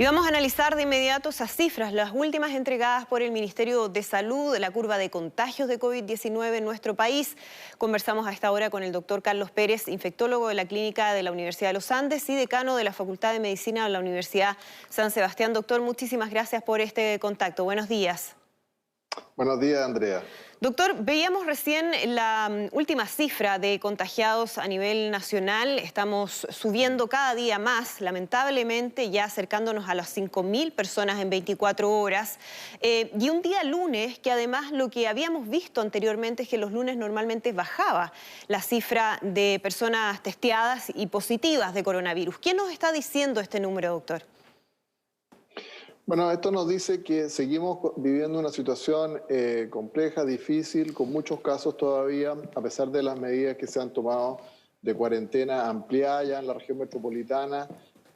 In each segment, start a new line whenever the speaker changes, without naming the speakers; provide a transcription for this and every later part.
Y vamos a analizar de inmediato esas cifras, las últimas entregadas por el Ministerio de Salud, la curva de contagios de COVID-19 en nuestro país. Conversamos a esta hora con el doctor Carlos Pérez, infectólogo de la Clínica de la Universidad de los Andes y decano de la Facultad de Medicina de la Universidad San Sebastián. Doctor, muchísimas gracias por este contacto. Buenos días.
Buenos días, Andrea.
Doctor, veíamos recién la última cifra de contagiados a nivel nacional. Estamos subiendo cada día más, lamentablemente, ya acercándonos a las 5.000 personas en 24 horas. Y un día lunes, que además lo que habíamos visto anteriormente es que los lunes normalmente bajaba la cifra de personas testeadas y positivas de coronavirus. ¿Qué nos está diciendo este número, doctor?
Bueno, esto nos dice que seguimos viviendo una situación compleja, difícil, con muchos casos todavía, a pesar de las medidas que se han tomado de cuarentena ampliada ya en la región metropolitana.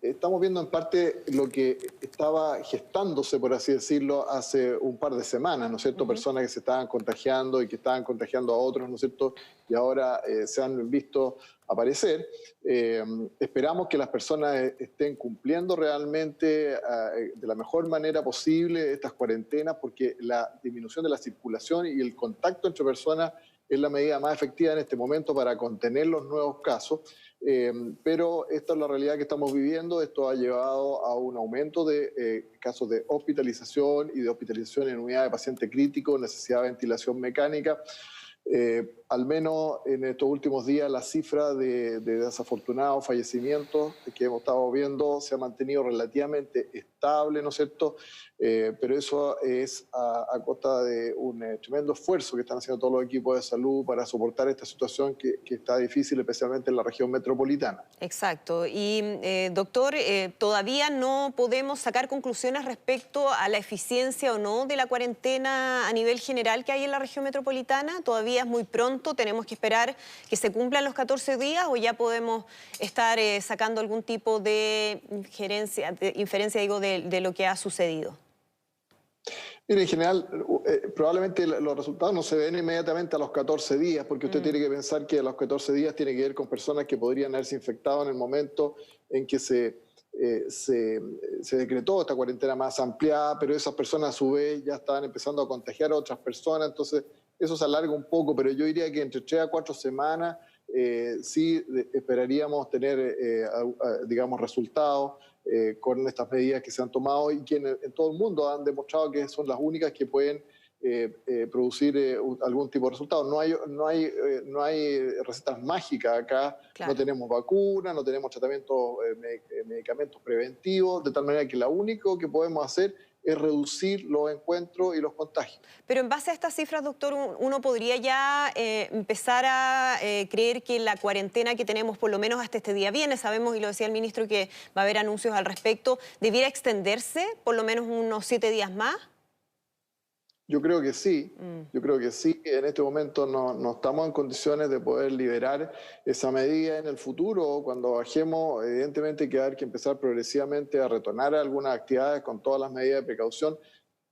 Estamos viendo en parte lo que estaba gestándose, por así decirlo, hace un par de semanas, ¿no es cierto? Personas que se estaban contagiando y que estaban contagiando a otros, ¿no es cierto? Y ahora se han visto aparecer. Esperamos que las personas estén cumpliendo realmente de la mejor manera posible estas cuarentenas, porque la disminución de la circulación y el contacto entre personas es la medida más efectiva en este momento para contener los nuevos casos. Pero esta es la realidad que estamos viviendo. Esto ha llevado a un aumento de casos de hospitalización y de hospitalización en unidad de paciente crítico, necesidad de ventilación mecánica. Al menos en estos últimos días la cifra de desafortunados fallecimientos que hemos estado viendo se ha mantenido relativamente estable, ¿no es cierto? Pero eso es a costa de un tremendo esfuerzo que están haciendo todos los equipos de salud para soportar esta situación que está difícil, especialmente en la región metropolitana.
Exacto. Y, doctor, todavía no podemos sacar conclusiones respecto a la eficiencia o no de la cuarentena a nivel general que hay en la región metropolitana. Todavía es muy pronto, tenemos que esperar que se cumplan los 14 días o ya podemos estar sacando algún tipo de inferencia digo, de lo que ha sucedido.
Mire, en general, probablemente los resultados no se ven inmediatamente a los 14 días, porque usted tiene que pensar que a los 14 días tiene que ver con personas que podrían haberse infectado en el momento en que se decretó esta cuarentena más ampliada, pero esas personas a su vez ya estaban empezando a contagiar a otras personas, entonces eso se alarga un poco, pero yo diría que entre 3 a 4 semanas sí esperaríamos tener, digamos, resultados con estas medidas que se han tomado y que en todo el mundo han demostrado que son las únicas que pueden producir algún tipo de resultado. No hay recetas mágicas acá, claro. No tenemos vacunas, no tenemos tratamientos, medicamentos preventivos, de tal manera que lo único que podemos hacer es reducir los encuentros y los contagios.
Pero en base a estas cifras, doctor, uno podría ya empezar a creer que la cuarentena que tenemos, por lo menos hasta este día viene, sabemos, y lo decía el ministro, que va a haber anuncios al respecto, ¿debiera extenderse por lo menos unos 7 días más?
Yo creo que sí, yo creo que sí. En este momento no estamos en condiciones de poder liberar esa medida en el futuro. Cuando bajemos, evidentemente que va a haber que empezar progresivamente a retornar a algunas actividades con todas las medidas de precaución.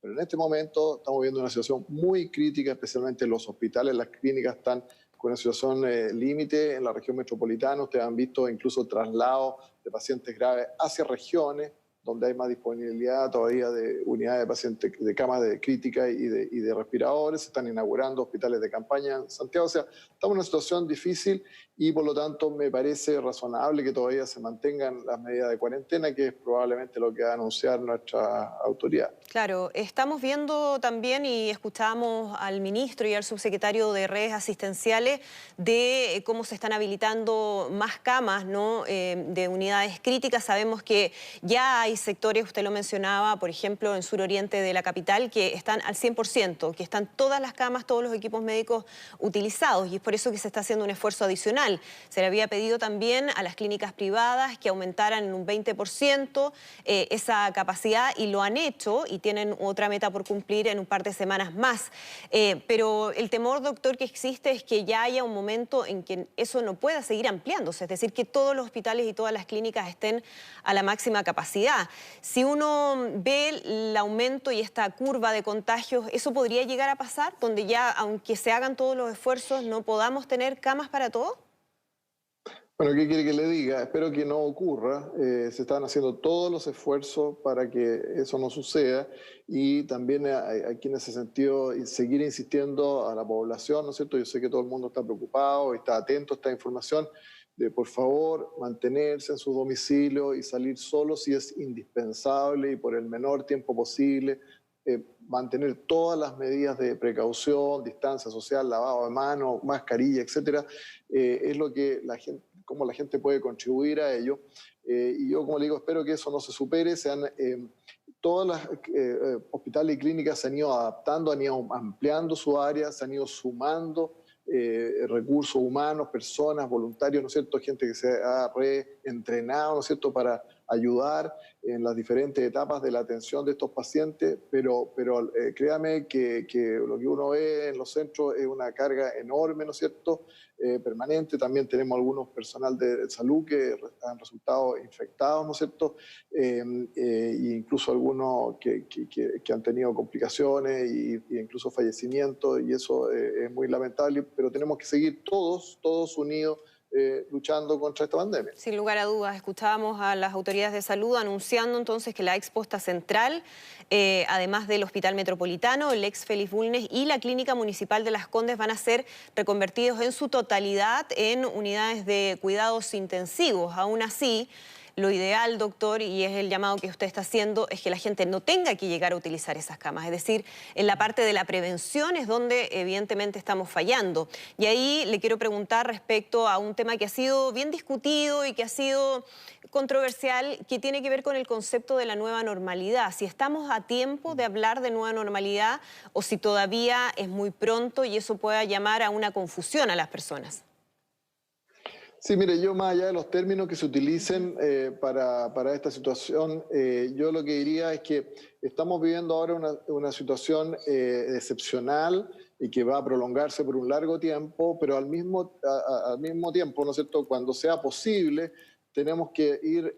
Pero en este momento estamos viendo una situación muy crítica, especialmente en los hospitales. Las clínicas están con una situación límite en la región metropolitana. Ustedes han visto incluso traslados de pacientes graves hacia regiones donde hay más disponibilidad todavía de unidades de pacientes, de camas de crítica y de respiradores. Se están inaugurando hospitales de campaña en Santiago. O sea, estamos en una situación difícil y por lo tanto me parece razonable que todavía se mantengan las medidas de cuarentena, que es probablemente lo que va a anunciar nuestra autoridad.
Claro, estamos viendo también y escuchamos al ministro y al subsecretario de redes asistenciales de cómo se están habilitando más camas, ¿no? De unidades críticas. Sabemos que ya hay sectores, usted lo mencionaba, por ejemplo, en suroriente de la capital, que están al 100%, que están todas las camas, todos los equipos médicos utilizados, y es por eso que se está haciendo un esfuerzo adicional. Se le había pedido también a las clínicas privadas que aumentaran en un 20% esa capacidad, y lo han hecho, y tienen otra meta por cumplir en un par de semanas más. Pero el temor, doctor, que existe es que ya haya un momento en que eso no pueda seguir ampliándose, es decir, que todos los hospitales y todas las clínicas estén a la máxima capacidad. Si uno ve el aumento y esta curva de contagios, ¿eso podría llegar a pasar? Donde ya, aunque se hagan todos los esfuerzos, no podamos tener camas para todos.
Bueno, ¿qué quiere que le diga? Espero que no ocurra. Se están haciendo todos los esfuerzos para que eso no suceda y también hay que en ese sentido seguir insistiendo a la población, ¿no es cierto? Yo sé que todo el mundo está preocupado y está atento a esta información de por favor mantenerse en su domicilio y salir solo si es indispensable y por el menor tiempo posible. Mantener todas las medidas de precaución, distancia social, lavado de manos, mascarilla, etcétera, es lo que la gente, cómo la gente puede contribuir a ello. Y yo, como le digo, espero que eso no se supere. Todas las hospitales y clínicas se han ido adaptando, han ido ampliando su área, se han ido sumando recursos humanos, personas, voluntarios, ¿no es cierto? Gente que se ha reentrenado, ¿no es cierto?, para ayudar en las diferentes etapas de la atención de estos pacientes, pero créame que lo que uno ve en los centros es una carga enorme, ¿no es cierto?, permanente. También tenemos algunos personal de salud que han resultado infectados, ¿no es cierto?, e incluso algunos que han tenido complicaciones e incluso fallecimientos, y eso es muy lamentable, pero tenemos que seguir todos unidos luchando contra esta pandemia.
Sin lugar a dudas, escuchábamos a las autoridades de salud anunciando entonces que la exposta central, además del Hospital Metropolitano, el ex Félix Bulnes y la Clínica Municipal de Las Condes van a ser reconvertidos en su totalidad en unidades de cuidados intensivos. Aún así, lo ideal, doctor, y es el llamado que usted está haciendo, es que la gente no tenga que llegar a utilizar esas camas. Es decir, en la parte de la prevención es donde evidentemente estamos fallando. Y ahí le quiero preguntar respecto a un tema que ha sido bien discutido y que ha sido controversial, que tiene que ver con el concepto de la nueva normalidad. Si estamos a tiempo de hablar de nueva normalidad o si todavía es muy pronto y eso pueda llamar a una confusión a las personas.
Sí, mire, yo más allá de los términos que se utilicen para esta situación, yo lo que diría es que estamos viviendo ahora una situación excepcional y que va a prolongarse por un largo tiempo, pero al mismo tiempo, ¿no es cierto?, cuando sea posible, tenemos que ir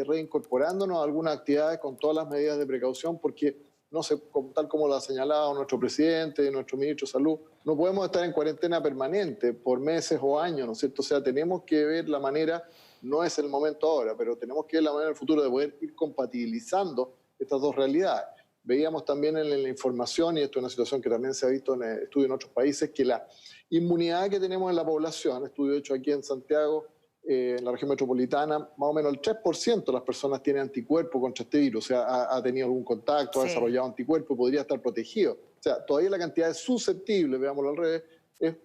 reincorporándonos a algunas actividades con todas las medidas de precaución, porque no sé, tal como lo ha señalado nuestro presidente, nuestro ministro de Salud, no podemos estar en cuarentena permanente por meses o años, ¿no es cierto? O sea, tenemos que ver la manera, no es el momento ahora, pero tenemos que ver la manera en el futuro de poder ir compatibilizando estas dos realidades. Veíamos también en la información, y esto es una situación que también se ha visto en estudios en otros países, que la inmunidad que tenemos en la población, estudio hecho aquí en Santiago, en la región metropolitana, más o menos el 3% de las personas tiene anticuerpos contra este virus, o sea, ha tenido algún contacto, ha desarrollado anticuerpos y podría estar protegido. O sea, todavía la cantidad de susceptibles, veámoslo al revés, es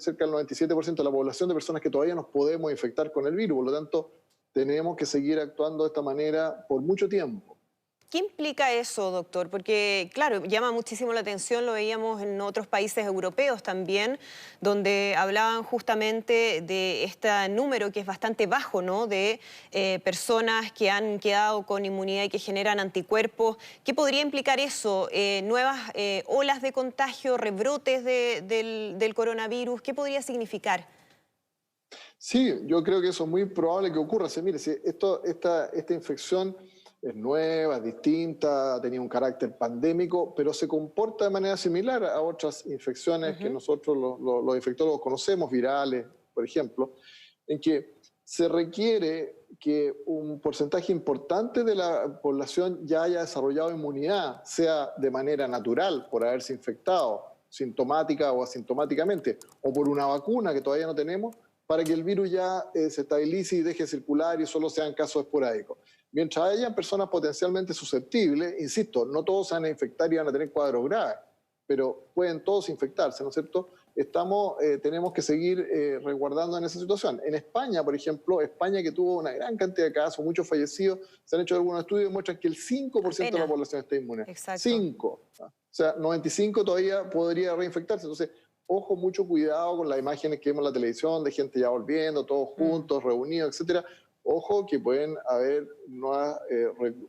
cerca del 97% de la población de personas que todavía nos podemos infectar con el virus. Por lo tanto, tenemos que seguir actuando de esta manera por mucho tiempo.
¿Qué implica eso, doctor? Porque, claro, llama muchísimo la atención, lo veíamos en otros países europeos también, donde hablaban justamente de este número que es bastante bajo, ¿no?, de personas que han quedado con inmunidad y que generan anticuerpos. ¿Qué podría implicar eso? ¿Nuevas olas de contagio, rebrotes del coronavirus? ¿Qué podría significar?
Sí, yo creo que eso es muy probable que ocurra. Mire, si esta infección es nueva, es distinta, ha tenido un carácter pandémico, pero se comporta de manera similar a otras infecciones que nosotros los infectólogos conocemos, virales, por ejemplo, en que se requiere que un porcentaje importante de la población ya haya desarrollado inmunidad, sea de manera natural, por haberse infectado, sintomática o asintomáticamente, o por una vacuna que todavía no tenemos, para que el virus ya se estabilice y deje de circular y solo sean casos esporádicos. Mientras hayan personas potencialmente susceptibles, insisto, no todos se van a infectar y van a tener cuadros graves, pero pueden todos infectarse, ¿no es cierto? Tenemos que seguir resguardando en esa situación. En España, por ejemplo, España, que tuvo una gran cantidad de casos, muchos fallecidos, se han hecho algunos estudios que muestran que el 5% de la población está inmune.
Exacto.
5. O sea, 95 todavía podría reinfectarse. Entonces, ojo, mucho cuidado con las imágenes que vemos en la televisión de gente ya volviendo, todos juntos, reunidos, etcétera, ojo que pueden haber nuevas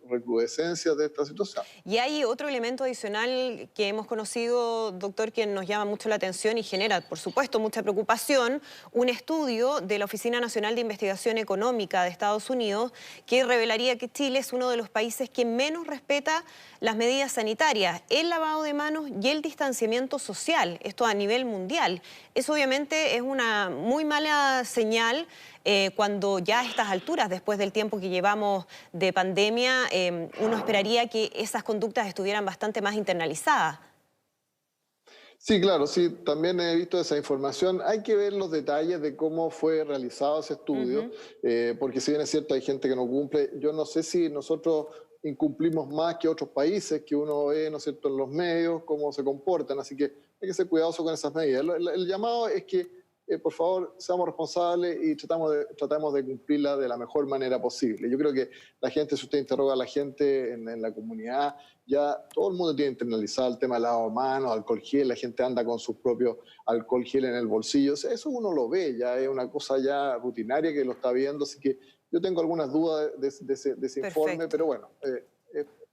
recrudescencias de esta situación.
Y hay otro elemento adicional que hemos conocido, doctor, que nos llama mucho la atención y genera, por supuesto, mucha preocupación. Un estudio de la Oficina Nacional de Investigación Económica de Estados Unidos que revelaría que Chile es uno de los países que menos respeta las medidas sanitarias, el lavado de manos y el distanciamiento social, esto a nivel mundial. Eso obviamente es una muy mala señal cuando ya a estas alturas, después del tiempo que llevamos de pandemia, uno esperaría que esas conductas estuvieran bastante más internalizadas.
Sí, claro, sí, también he visto esa información. Hay que ver los detalles de cómo fue realizado ese estudio,
Ujú.
porque si bien es cierto, hay gente que no cumple. Yo no sé si nosotros incumplimos más que otros países, que uno ve, ¿no es cierto?, en los medios, cómo se comportan, así que hay que ser cuidadoso con esas medidas. El llamado es que, por favor, seamos responsables y tratamos de cumplirla de la mejor manera posible. Yo creo que la gente, si usted interroga a la gente en la comunidad, ya todo el mundo tiene internalizado el tema del lavado de manos, alcohol gel, la gente anda con sus propios alcohol gel en el bolsillo. O sea, eso uno lo ve, ya es una cosa ya rutinaria que lo está viendo, así que yo tengo algunas dudas de ese informe,
Perfecto.
pero bueno,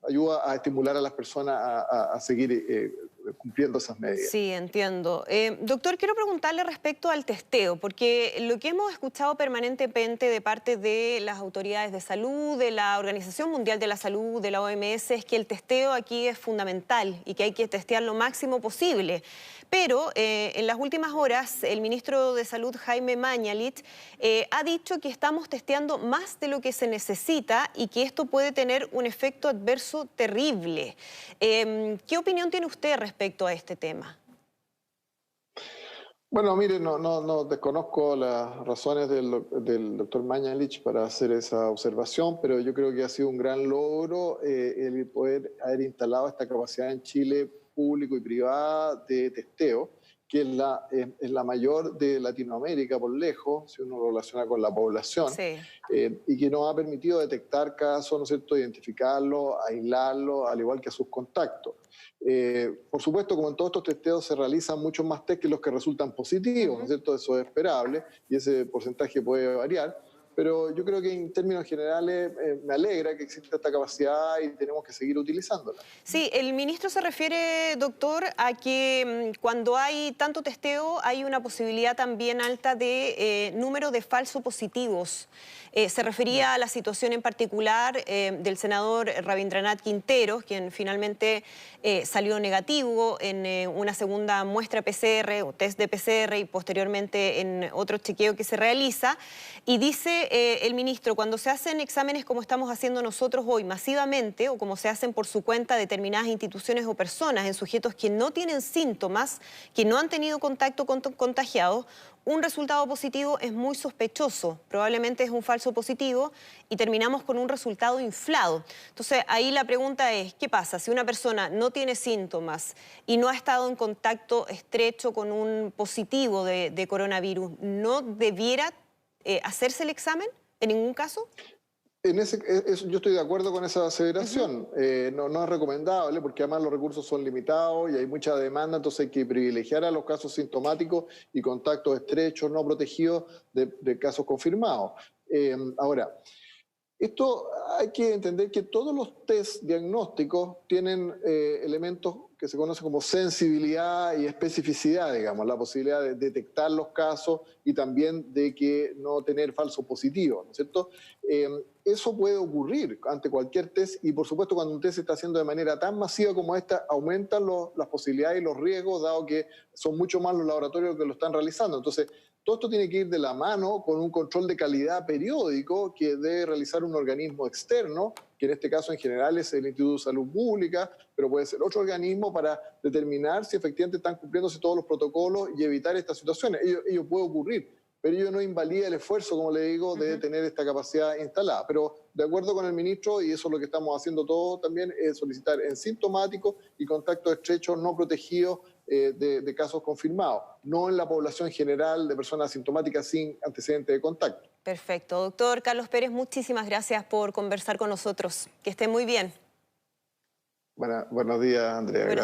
ayuda a estimular a las personas a seguir cumpliendo esas medidas.
Sí, entiendo. Doctor, quiero preguntarle respecto al testeo, porque lo que hemos escuchado permanentemente de parte de las autoridades de salud, de la Organización Mundial de la Salud, de la OMS, es que el testeo aquí es fundamental y que hay que testear lo máximo posible. Pero en las últimas horas, el ministro de Salud, Jaime Mañalich, ha dicho que estamos testeando más de lo que se necesita y que esto puede tener un efecto adverso terrible. ¿Qué opinión tiene usted respecto a este tema?
Bueno, mire, no desconozco las razones del doctor Mañalich para hacer esa observación, pero yo creo que ha sido un gran logro el poder haber instalado esta capacidad en Chile público y privada de testeo, que es la mayor de Latinoamérica por lejos, si uno lo relaciona con la población,
Sí.
y que nos ha permitido detectar casos, ¿no es cierto?, identificarlos, aislarlos, al igual que a sus contactos. Por supuesto, como en todos estos testeos se realizan muchos más test que los que resultan positivos, ¿no es
Ujú.
cierto? Eso es esperable y ese porcentaje puede variar, pero yo creo que en términos generales me alegra que exista esta capacidad y tenemos que seguir utilizándola.
Sí, el ministro se refiere, doctor, a que cuando hay tanto testeo hay una posibilidad también alta de número de falsos positivos. Se refería a la situación en particular del senador Rabindranath Quinteros, quien finalmente salió negativo en una segunda muestra PCR o test de PCR y posteriormente en otro chequeo que se realiza. Y dice el ministro, cuando se hacen exámenes como estamos haciendo nosotros hoy masivamente o como se hacen por su cuenta determinadas instituciones o personas en sujetos que no tienen síntomas, que no han tenido contacto con contagiados, un resultado positivo es muy sospechoso, probablemente es un falso positivo y terminamos con un resultado inflado. Entonces ahí la pregunta es, ¿qué pasa? Si una persona no tiene síntomas y no ha estado en contacto estrecho con un positivo de coronavirus, ¿no debiera hacerse el examen en ningún caso?
Yo estoy de acuerdo con esa
Ujú.
aseveración. No es recomendable porque además los recursos son limitados y hay mucha demanda, entonces hay que privilegiar a los casos sintomáticos y contactos estrechos no protegidos de casos confirmados. Ahora, esto hay que entender que todos los test diagnósticos tienen elementos que se conocen como sensibilidad y especificidad, digamos, la posibilidad de detectar los casos y también de que no tener falsos positivos, ¿no es cierto? Eso puede ocurrir ante cualquier test y por supuesto cuando un test se está haciendo de manera tan masiva como esta, aumentan las posibilidades y los riesgos, dado que son mucho más los laboratorios que lo están realizando. Entonces, todo esto tiene que ir de la mano con un control de calidad periódico que debe realizar un organismo externo, que en este caso en general es el Instituto de Salud Pública, pero puede ser otro organismo para determinar si efectivamente están cumpliéndose todos los protocolos y evitar estas situaciones. Ello puede ocurrir, pero ello no invalida el esfuerzo, como le digo, de
Ujú.
tener esta capacidad instalada. Pero de acuerdo con el ministro, y eso es lo que estamos haciendo todos también, es solicitar en sintomáticos y contactos estrechos no protegidos de casos confirmados, no en la población general de personas asintomáticas sin antecedentes de contacto.
Perfecto. Doctor Carlos Pérez, muchísimas gracias por conversar con nosotros. Que esté muy bien.
Buenos días, Andrea.
Buenos